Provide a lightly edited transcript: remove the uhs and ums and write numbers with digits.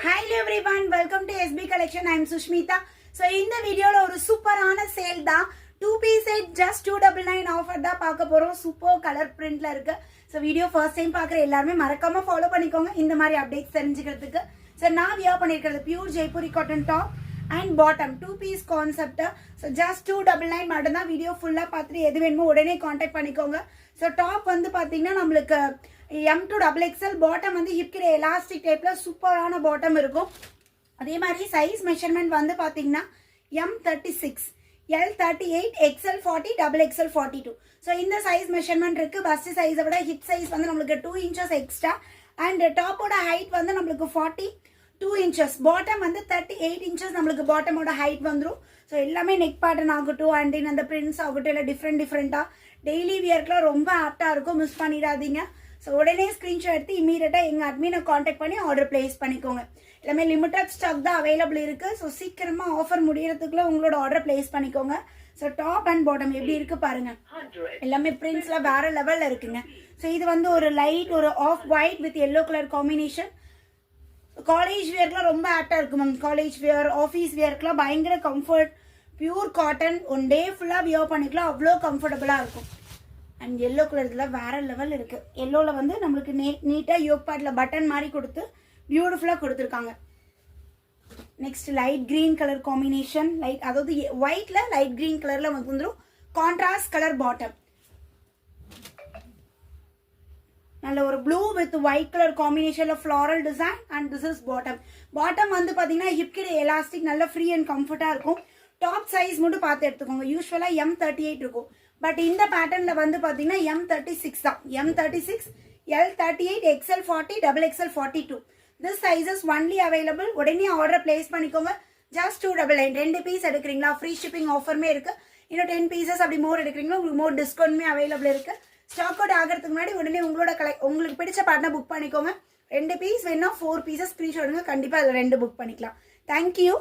Hi everyone, welcome to SB Collection. I am Sushmita. So in the video la oru superana sale da 2-piece set just 299 offer da paaka porom. Super color print la irukku. So video first time paakra ellarume marakama follow panikonga indha mari updates therinjikradhukku. So na wear pannirukradhu pure Jaipuri cotton top and bottom 2-piece concept. So just 299 mattum da video full ah paathri edhu venumo udane contact panikonga. So top vandu pathina namalukku M to XXL bottom வந்து hip கிட்ட elastic type ல சூப்பரான bottom இருக்கும். அதே மாதிரி size measurement வந்து பாத்தீங்கன்னா M36, L38, XL40, XXL 42. So இந்த size measurement இருக்கு. bust size விட hip size வந்து நமக்கு 2 inches extra and top ஓட height வந்து நமக்கு 42 inches. bottom வந்து 38 inches நமக்கு bottom ஓட height வந்துரும். So எல்லாமே neck pattern ஆகட்டும் and in அந்த prints ஆகட்டும் எல்லாம் different daily wearக்குல ரொம்ப ஆப்டா இருக்கும். மிஸ் பண்ணிடாதீங்க. So உடனே ஸ்கிரீன்ஷாட் எடுத்து இமீடியட்டா எங்க அட்மினை காண்டாக்ட் பண்ணி ஆர்டர் பிளேஸ் பண்ணிக்கோங்க. எல்லாமே லிமிட்டட் ஸ்டாக் தான் அவைலபிள் இருக்கு. ஸோ சீக்கிரமா ஆஃபர் முடியறதுக்குள்ள உங்களோட ஆர்டர் பிளேஸ் பண்ணிக்கோங்க. ஸோ டாப் அண்ட் பாட்டம் எப்படி இருக்கு பாருங்க. எல்லாமே பிரிண்ட்ஸ்ல வேற லெவல்ல இருக்குங்க. ஸோ இது வந்து ஒரு லைட் ஒரு off white with yellow colour combination. College வியர்க்குலாம் ரொம்ப ஆப்டா இருக்கும் மேம். காலேஜ் வியர் ஆஃபீஸ் வியர்க்குலாம் பயங்கர comfort. Pure cotton one day ஃபுல்லா வியர் பண்ணிக்கலாம். அவ்வளோ கம்ஃபர்டபுளா இருக்கும். அண்ட் எல்லோ கலர்ல வேற லெவல் இருக்கு. எல்லோல வந்து நம்மளுக்கு நீட்டா யோக் பார்ட்ல பட்டன் மாதிரி கொடுத்து பியூட்டிஃபுல்லா கொடுத்துருக்காங்க. Next light green colour combination. Light அதாவது ஒயிட்ல லைட் கிரீன் கலர்ல வந்துரும். Contrast colour bottom. நல்ல ஒரு ப்ளூ வித் ஒயிட் கலர் காம்பினேஷன்ல floral design and this is bottom. Bottom வந்து பாத்தீங்கன்னா ஹிப் கிட்ட எலாஸ்டிக் நல்ல ஃப்ரீ அண்ட் கம்ஃபர்ட்டா இருக்கும். டாப் சைஸ் மட்டும் பார்த்து எடுத்துக்கோங்க. யூஸ்வலா M38 இருக்கும். பட் இந்த பேட்டர்ன்ல வந்து பாத்தீங்கன்னா M36 தான். M36, L38, XL40, XXL 42. This size is only available. உடனே ஆர்டர் பிளேஸ் பண்ணிக்கோங்க. just 299. 2 பீஸ் எடுக்கிறீங்களா ஃப்ரீ ஷிப்பிங் ஆஃபர்மே இருக்கு. இன்னும் 10 பீசஸ் அப்படி மோர் எடுக்கிறீங்களா உங்களுக்கு மோர் டிஸ்கவுண்ட்மே அவைலபிள் இருக்கு. ஸ்டாக் அவுட் ஆகிறதுக்கு முன்னாடி உடனே உங்களுக்கு பிடிச்ச பேட்டர்னை புக் பண்ணிக்கோங்க. 2 பீஸ் வேணா 4 பீசஸ் ஸ்கிரீன்ஷாட் எடுங்க. கண்டிப்பா அதுல 2 புக் பண்ணிக்கலாம். தேங்க்யூ.